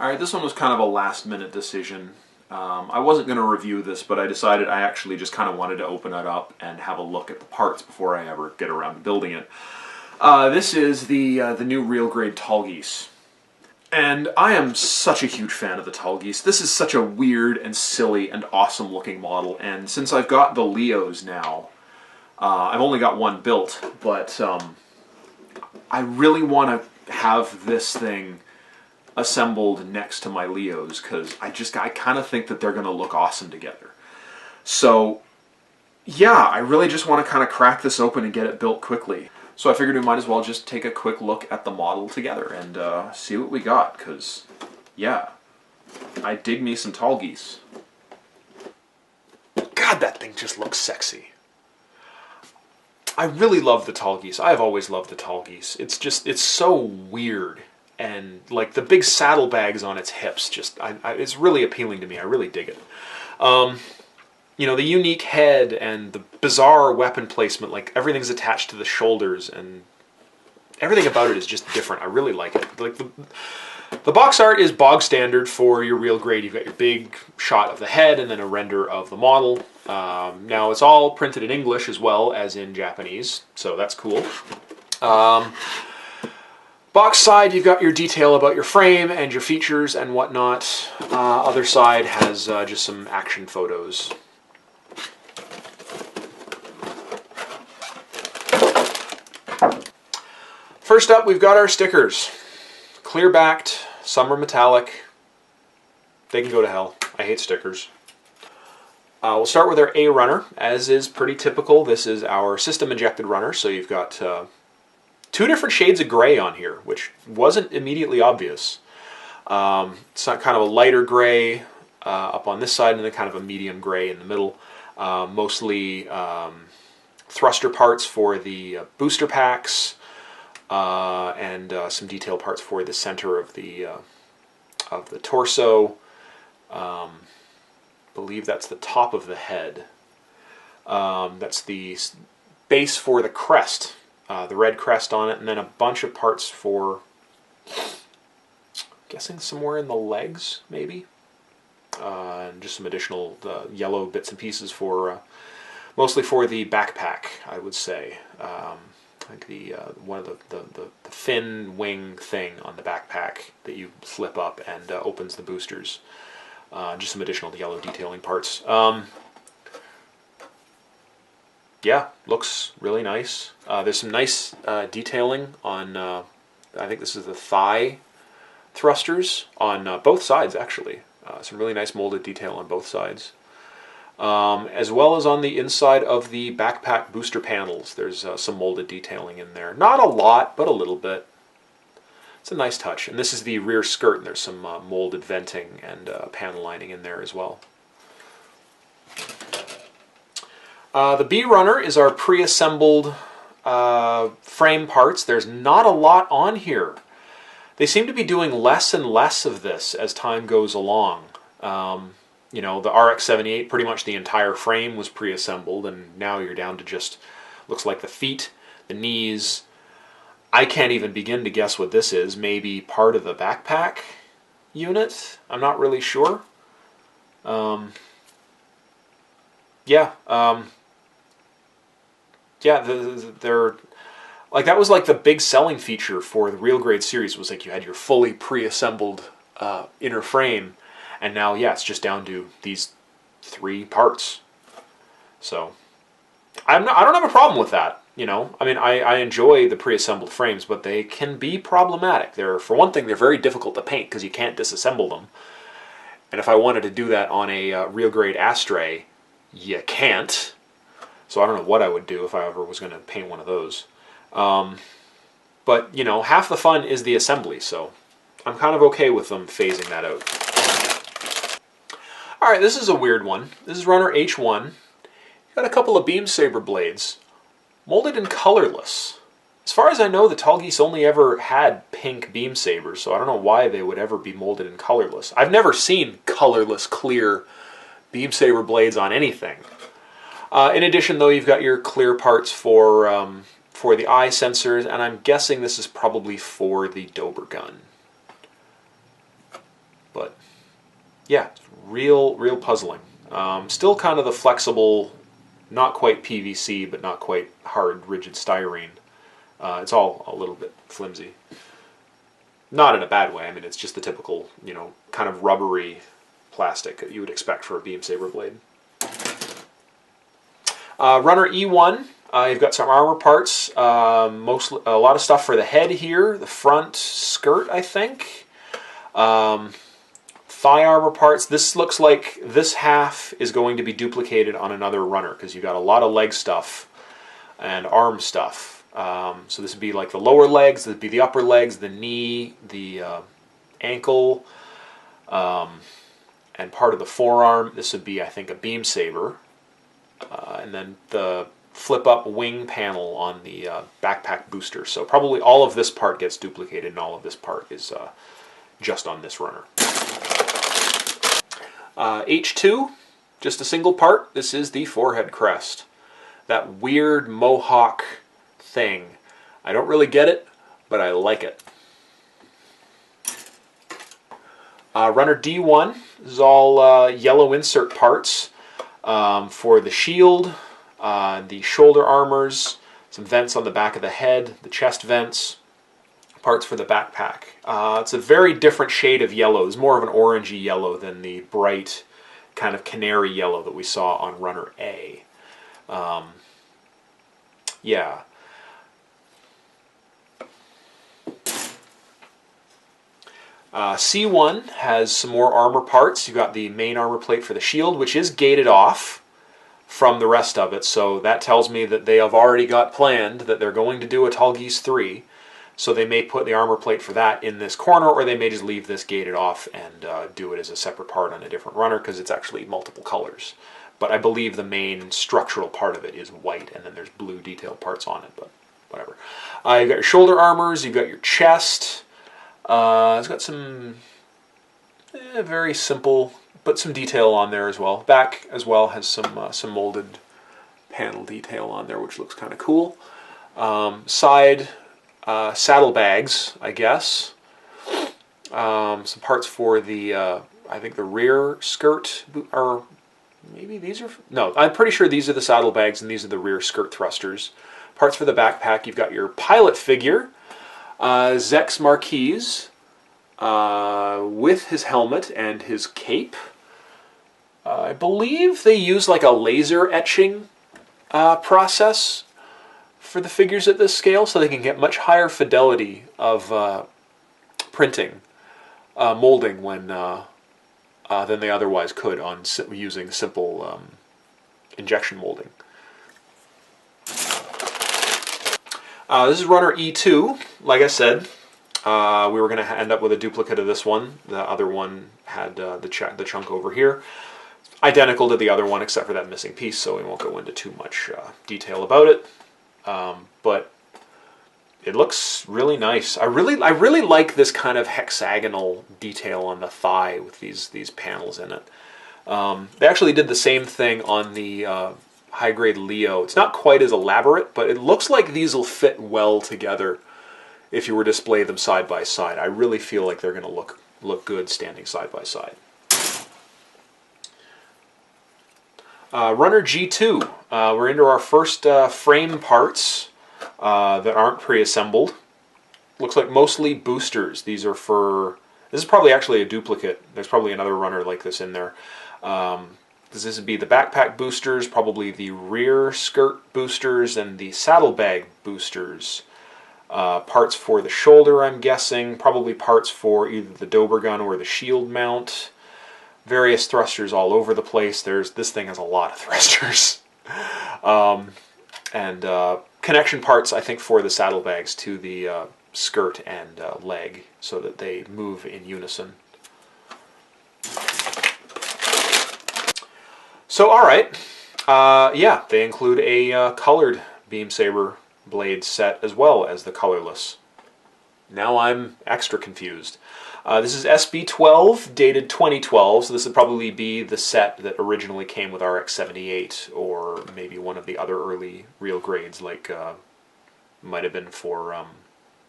Alright, this one was kind of a last-minute decision. I wasn't going to review this, but I decided I actually just kind of wanted to open it up and have a look at the parts before I ever get around to building it. This is the new Real Grade Tallgeese. And I am such a huge fan of the Tallgeese. This is such a weird and silly and awesome looking model, and since I've got the Leos now, I've only got one built, but I really want to have this thing assembled next to my Leos, because I kind of think that they're going to look awesome together. So yeah, I really just want to kind of crack this open and get it built quickly. So I figured we might as well just take a quick look at the model together and see what we got, because yeah, I dig me some Tallgeese. God, that thing just looks sexy. I really love the Tallgeese. I've always loved the Tallgeese. It's so weird. And like the big saddlebags on its hips, it's really appealing to me. I really dig it. You know, the unique head and the bizarre weapon placement, like everything's attached to the shoulders, and everything about it is just different. I really like it. Like the box art is bog standard for your Real Grade. You've got your big shot of the head and then a render of the model. Now it's all printed in English as well as in Japanese, so that's cool. Box side, you've got your detail about your frame and your features and whatnot. Other side has just some action photos. First up, we've got our stickers. Clear backed, some are metallic. They can go to hell. I hate stickers. We'll start with our A runner. As is pretty typical, this is our system injected runner, so you've got two different shades of gray on here, which wasn't immediately obvious. It's not kind of a lighter gray up on this side and then kind of a medium gray in the middle. Mostly thruster parts for the booster packs and some detail parts for the center of the torso. Believe that's the top of the head. That's the base for the crest. The red crest on it, and then a bunch of parts for, I'm guessing somewhere in the legs, maybe, and just some additional yellow bits and pieces for, mostly for the backpack, I would say. Like one of the fin wing thing on the backpack that you flip up and opens the boosters. Just some additional yellow detailing parts. Yeah, looks really nice. There's some nice detailing on, I think this is the thigh thrusters on both sides, actually. Some really nice molded detail on both sides. As well as on the inside of the backpack booster panels. There's some molded detailing in there. Not a lot, but a little bit. It's a nice touch. And this is the rear skirt, and there's some molded venting and panel lining in there as well. The B runner is our pre-assembled frame parts. There's not a lot on here. They seem to be doing less and less of this as time goes along. You know, the RX-78, pretty much the entire frame was pre-assembled, and now you're down to just, looks like the feet, the knees. I can't even begin to guess what this is. Maybe part of the backpack unit? I'm not really sure. Yeah, they're like, that was like the big selling feature for the Real Grade series, was like you had your fully pre-assembled inner frame, and now yeah, it's just down to these 3 parts. So I don't have a problem with that. You know, I mean, I enjoy the pre-assembled frames, but they can be problematic. For one thing, they're very difficult to paint because you can't disassemble them. And if I wanted to do that on a Real Grade Astray, you can't. So I don't know what I would do if I ever was going to paint one of those. But, you know, half the fun is the assembly, so I'm kind of okay with them phasing that out. Alright, this is a weird one. This is runner H1. Got a couple of beam saber blades, molded in colorless. As far as I know, the Tallgeese only ever had pink beam sabers, so I don't know why they would ever be molded in colorless. I've never seen colorless, clear beam saber blades on anything. In addition, though, you've got your clear parts for the eye sensors, and I'm guessing this is probably for the Dober gun. yeah, real puzzling. Still kind of the flexible, not quite PVC, but not quite hard, rigid styrene. It's all a little bit flimsy. Not in a bad way. I mean, it's just the typical, you know, kind of rubbery plastic that you would expect for a beam saber blade. Runner E1. You've got some armor parts. Mostly a lot of stuff for the head here, the front skirt, I think. Thigh armor parts. This looks like this half is going to be duplicated on another runner because you've got a lot of leg stuff and arm stuff. So this would be like the lower legs, this would be the upper legs, the knee, the ankle, and part of the forearm. This would be, I think, a beam saber. And then the flip-up wing panel on the backpack booster. So probably all of this part gets duplicated and all of this part is just on this runner. H2, just a single part. This is the forehead crest. That weird mohawk thing. I don't really get it, but I like it. Runner D1, this is all yellow insert parts for the shield, the shoulder armors, some vents on the back of the head, the chest vents, parts for the backpack. It's a very different shade of yellow. It's more of an orangey yellow than the bright kind of canary yellow that we saw on Runner A. Yeah. C1 has some more armor parts. You've got the main armor plate for the shield, which is gated off from the rest of it, so that tells me that they have already got planned that they're going to do a Tallgeese 3, so they may put the armor plate for that in this corner, or they may just leave this gated off and do it as a separate part on a different runner, because it's actually multiple colors. But I believe the main structural part of it is white, and then there's blue detailed parts on it, but whatever. You've got your shoulder armors, you've got your chest. It's got some very simple, but some detail on there as well. Back as well has some molded panel detail on there, which looks kind of cool. Side saddlebags, I guess. Some parts for the, I think the rear skirt, or maybe these are, no, I'm pretty sure these are the saddlebags and these are the rear skirt thrusters. Parts for the backpack, you've got your pilot figure, Zex Marquise, with his helmet and his cape. I believe they use like a laser etching process for the figures at this scale, so they can get much higher fidelity of printing, molding when than they otherwise could on using simple injection molding. This is Runner E2. Like I said, we were going to end up with a duplicate of this one. The other one had the chunk over here. Identical to the other one except for that missing piece, so we won't go into too much detail about it. But it looks really nice. I really like this kind of hexagonal detail on the thigh with these panels in it. They actually did the same thing on the high-grade Leo. It's not quite as elaborate, but it looks like these will fit well together if you were to display them side by side. I really feel like they're going to look good standing side by side. Runner G2. We're into our first frame parts that aren't pre-assembled. Looks like mostly boosters. These are for... This is probably actually a duplicate. There's probably another runner like this in there. This would be the backpack boosters, probably the rear skirt boosters, and the saddlebag boosters. Parts for the shoulder, I'm guessing. Probably parts for either the Dober gun or the shield mount. Various thrusters all over the place. This thing has a lot of thrusters. And connection parts, I think, for the saddlebags to the skirt and leg so that they move in unison. So, alright, yeah, they include a colored beam saber blade set as well as the colorless. Now I'm extra confused. This is SB12, dated 2012, so this would probably be the set that originally came with RX-78, or maybe one of the other early real grades, like might have been for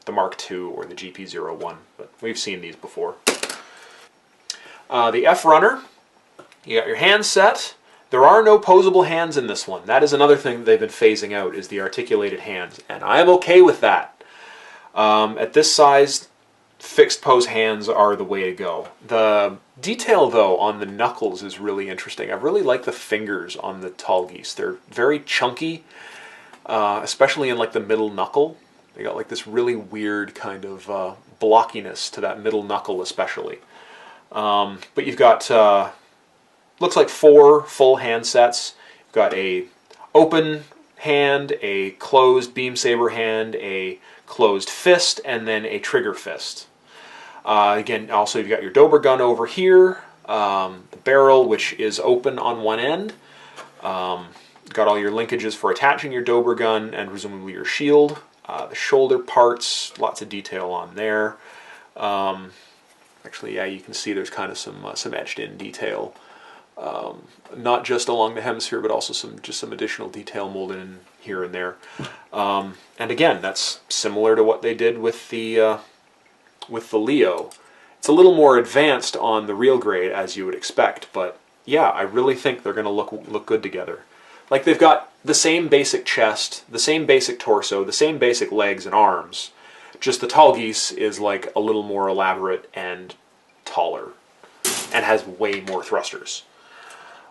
the Mark II or the GP-01, but we've seen these before. The F runner, you got your hand set. There are no posable hands in this one. That is another thing they've been phasing out, is the articulated hands, and I am okay with that. At this size, fixed pose hands are the way to go. The detail, though, on the knuckles is really interesting. I really like the fingers on the Tallgeese. They're very chunky, especially in like the middle knuckle. They got like this really weird kind of blockiness to that middle knuckle especially. But you've got, looks like 4 full hand sets. You've got a open hand, a closed beam saber hand, a closed fist, and then a trigger fist. Again, also you've got your Dober gun over here, the barrel, which is open on one end. Got all your linkages for attaching your Dober gun and presumably your shield. The shoulder parts, lots of detail on there. Actually, yeah, you can see there's kind of some etched-in detail, not just along the hemisphere, but also some additional detail molded in here and there. And again, that's similar to what they did with the Leo. It's a little more advanced on the Real Grade, as you would expect, but yeah, I really think they're going to look good together. Like, they've got the same basic chest, the same basic torso, the same basic legs and arms. Just the Tallgeese is like a little more elaborate and taller, and has way more thrusters.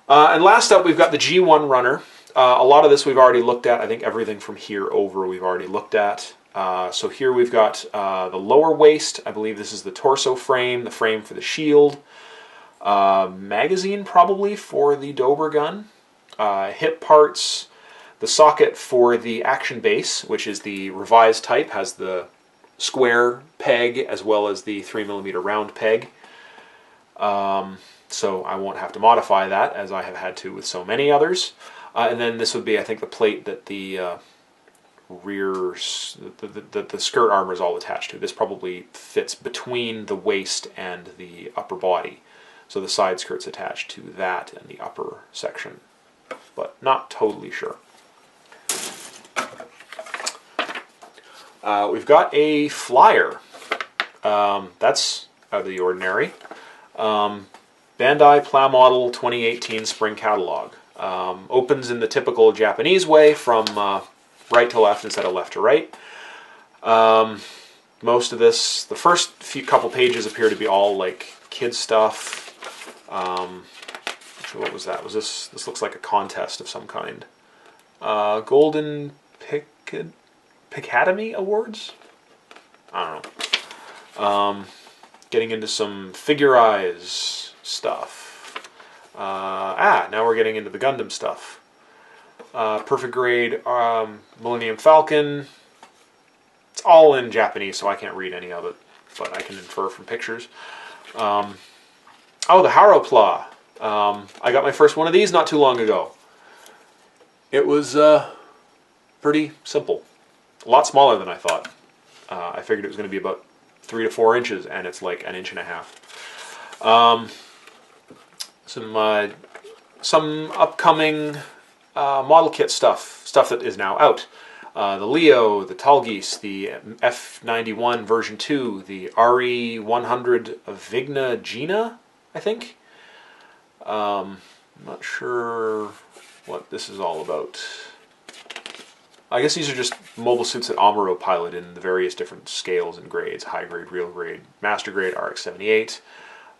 And last up, we've got the G1 runner. A lot of this we've already looked at. I think everything from here over we've already looked at. So here we've got the lower waist. I believe this is the torso frame, the frame for the shield. Magazine probably for the Dober gun. Hip parts, the socket for the action base, which is the revised type, has the square peg as well as the 3mm round peg. So I won't have to modify that, as I have had to with so many others. And then this would be, I think, the plate that the the skirt armor is all attached to. This probably fits between the waist and the upper body. So the side skirt's attached to that and the upper section, but not totally sure. We've got a flyer. That's out of the ordinary. Bandai Plow Model 2018 Spring Catalog. Opens in the typical Japanese way, from right to left instead of left to right. Most of this, the first couple pages appear to be all like kid stuff. What was that? Was this? This looks like a contest of some kind. Golden Picademy Awards? I don't know. Getting into some Figure-Eyes stuff. Now we're getting into the Gundam stuff. Perfect Grade Millennium Falcon. It's all in Japanese, so I can't read any of it, but I can infer from pictures. Oh, the Haropla. I got my first one of these not too long ago. It was pretty simple. A lot smaller than I thought. I figured it was going to be about 3 to 4 inches, and it's like 1.5 inches. Some upcoming model kit stuff that is now out. The Leo, the Tallgeese, the F91 version 2, the RE100 Vigna Gina, I think. I'm not sure what this is all about. I guess these are just mobile suits that Amuro piloted in the various different scales and grades: high grade, real grade, master grade, RX-78.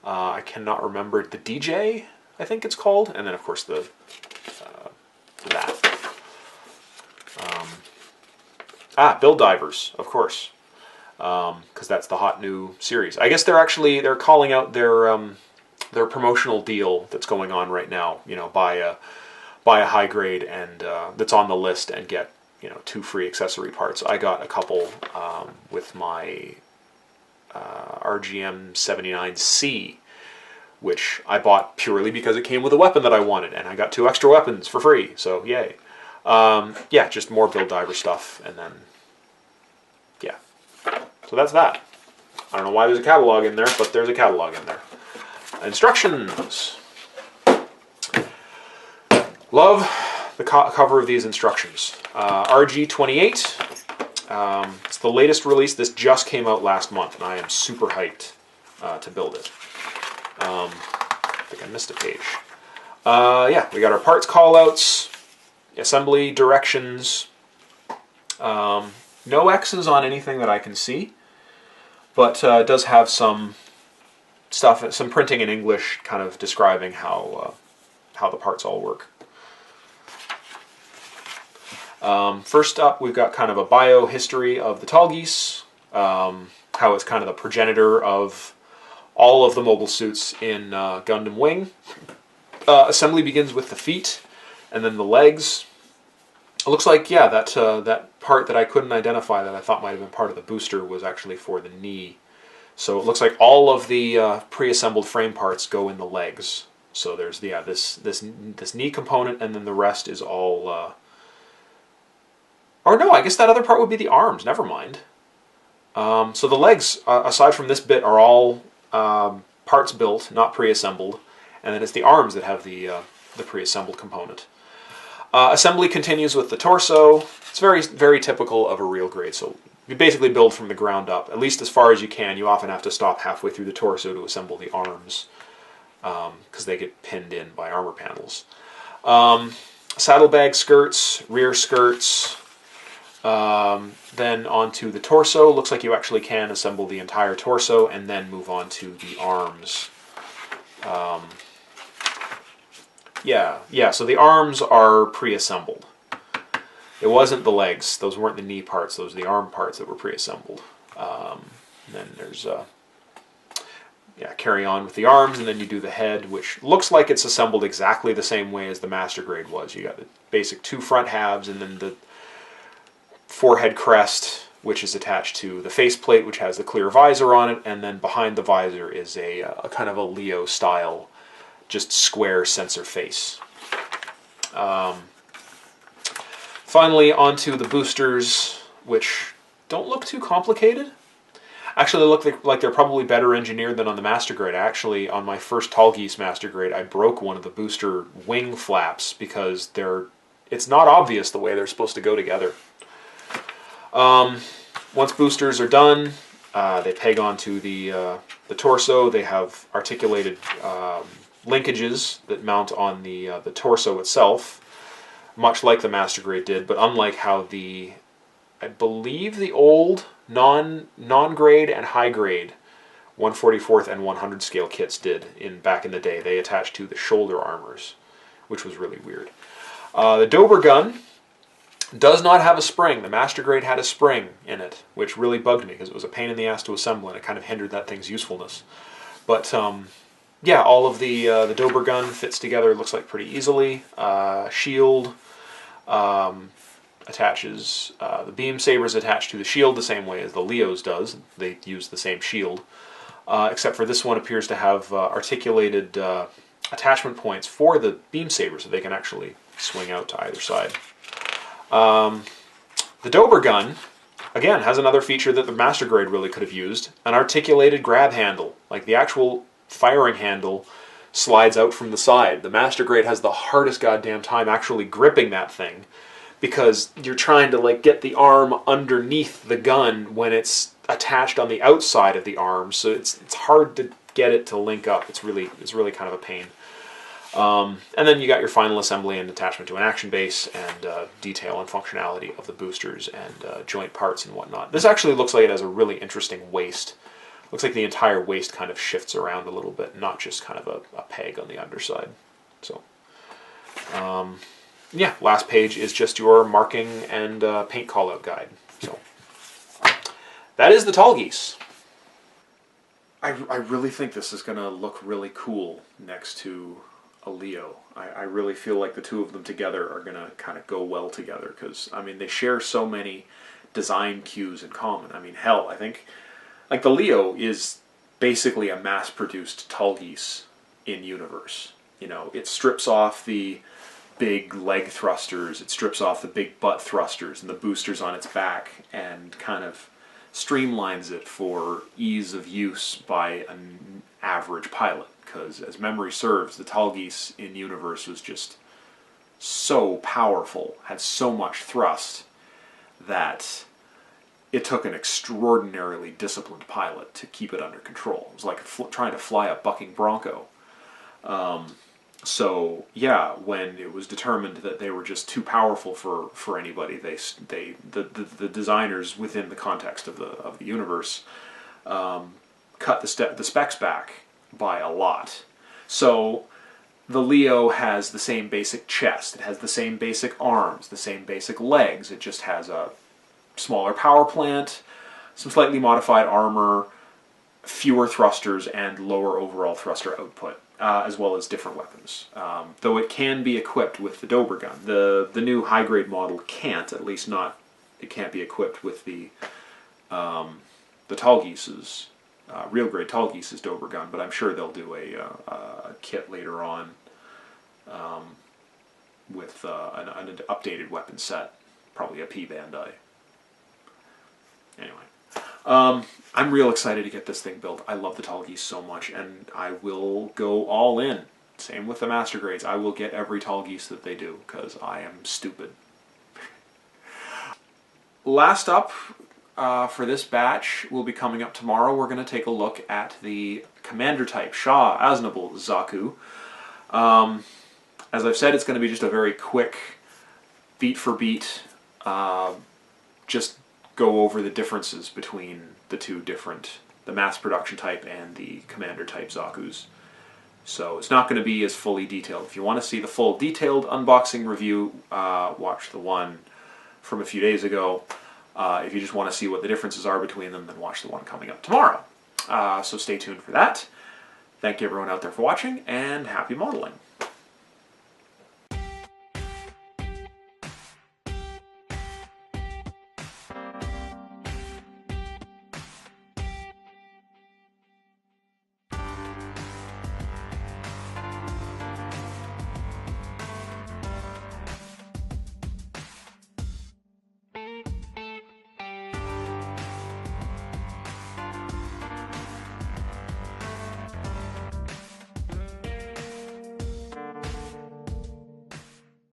I cannot remember the DJ, I think it's called, and then of course the that. Build Divers, of course, because that's the hot new series. I guess they're calling out their promotional deal that's going on right now. You know, buy a high grade and that's on the list and get 2 free accessory parts. I got a couple with my RGM-79C, which I bought purely because it came with a weapon that I wanted, and I got 2 extra weapons for free, so yay. Yeah, just more Build Diver stuff, and then, yeah. So that's that. I don't know why there's a catalog in there, but there's a catalog in there. Instructions. Love the cover of these instructions. RG28. It's the latest release. This just came out last month, and I am super hyped to build it. I think I missed a page. Yeah, we got our parts callouts, assembly directions. No X's on anything that I can see, but it does have some stuff, some printing in English, kind of describing how the parts all work. First up, we've got kind of a biohistory of the Tallgeese, how it's kind of the progenitor of all of the mobile suits in Gundam Wing. Assembly begins with the feet, and then the legs. It looks like, yeah, that part that I couldn't identify that I thought might have been part of the booster was actually for the knee. So it looks like all of the pre-assembled frame parts go in the legs. So there's this knee component, and then the rest is all. Or no, I guess that other part would be the arms. Never mind. So the legs, aside from this bit, are all parts built, not pre-assembled, and then it's the arms that have the pre-assembled component. Assembly continues with the torso. It's very, very typical of a real grade. So you basically build from the ground up, at least as far as you can. You often have to stop halfway through the torso to assemble the arms, because they get pinned in by armor panels. Saddlebag skirts, rear skirts. Then onto the torso. Looks like you actually can assemble the entire torso and then move on to the arms. Yeah, so the arms are pre-assembled. It wasn't the legs. Those weren't the knee parts. Those are the arm parts that were pre-assembled. Then there's, carry on with the arms, and then you do the head, which looks like it's assembled exactly the same way as the Master Grade was. You got the basic two front halves, and then the forehead crest, which is attached to the faceplate, which has the clear visor on it, and then behind the visor is a kind of a Leo style, just square sensor face. Finally, onto the boosters, which don't look too complicated. Actually, they look like they're probably better engineered than on the Master Grade. Actually, on my first Tallgeese Master Grade, I broke one of the booster wing flaps because it's not obvious the way they're supposed to go together. Once boosters are done, they peg onto the torso. They have articulated linkages that mount on the torso itself, much like the Master Grade did, but unlike how I believe the old non-grade and high grade 144th and 100 scale kits did back in the day. They attached to the shoulder armors, which was really weird. The Dober gun does not have a spring. The Master Grade had a spring in it, which really bugged me because it was a pain in the ass to assemble, and it kind of hindered that thing's usefulness. But yeah, all of the Dober gun fits together, looks like pretty easily. Shield attaches, the beam sabers attached to the shield the same way as the Leo's does. They use the same shield, except for this one appears to have articulated attachment points for the beam saber, so they can actually swing out to either side. The Dober gun, again, has another feature that the Master Grade really could have used, an articulated grab handle. Like the actual firing handle slides out from the side. The Master Grade has the hardest goddamn time actually gripping that thing, because you're trying to like get the arm underneath the gun when it's attached on the outside of the arm, so it's hard to get it to link up. It's really kind of a pain. And then you got your final assembly and attachment to an action base, and detail and functionality of the boosters and joint parts and whatnot. This actually looks like it has a really interesting waist. Looks like the entire waist kind of shifts around a little bit, not just kind of a peg on the underside. So, yeah, last page is just your marking and paint callout guide. So, that is the Tallgeese. I really think this is going to look really cool next to a Leo. I really feel like the two of them together are going to kind of go well together, because, I mean, they share so many design cues in common. I mean, hell, I think, like, the Leo is basically a mass-produced Tallgeese in universe. You know, it strips off the big leg thrusters, it strips off the big butt thrusters and the boosters on its back, and kind of streamlines it for ease of use by an average pilot. Because, as memory serves, the Tallgeese in universe was just so powerful, had so much thrust, that it took an extraordinarily disciplined pilot to keep it under control. It was like trying to fly a bucking bronco. So yeah, when it was determined that they were just too powerful for anybody, the designers within the context of the universe cut the specs back by a lot. So the Leo has the same basic chest, it has the same basic arms, the same basic legs. It just has a smaller power plant, some slightly modified armor, fewer thrusters, and lower overall thruster output. As well as different weapons. Though it can be equipped with the Dober gun. The new high-grade model can't, at least not, it can't be equipped with the Tallgeese's, Real Grade Tallgeese's Dober gun, but I'm sure they'll do a kit later on with an updated weapon set, probably a P Bandai. Anyway. I'm real excited to get this thing built. I love the Tallgeese so much, and I will go all in. Same with the Master Grades. I will get every Tallgeese that they do, because I am stupid. Last up for this batch will be coming up tomorrow. We're going to take a look at the Commander type Shah Aznable Zaku. As I've said, it's going to be just a very quick, beat for beat, just go over the differences between the two different, the mass production type and the Commander type Zakus. So it's not going to be as fully detailed. If you want to see the full detailed unboxing review, watch the one from a few days ago. If you just want to see what the differences are between them, then watch the one coming up tomorrow. So stay tuned for that. Thank you everyone out there for watching, and happy modeling.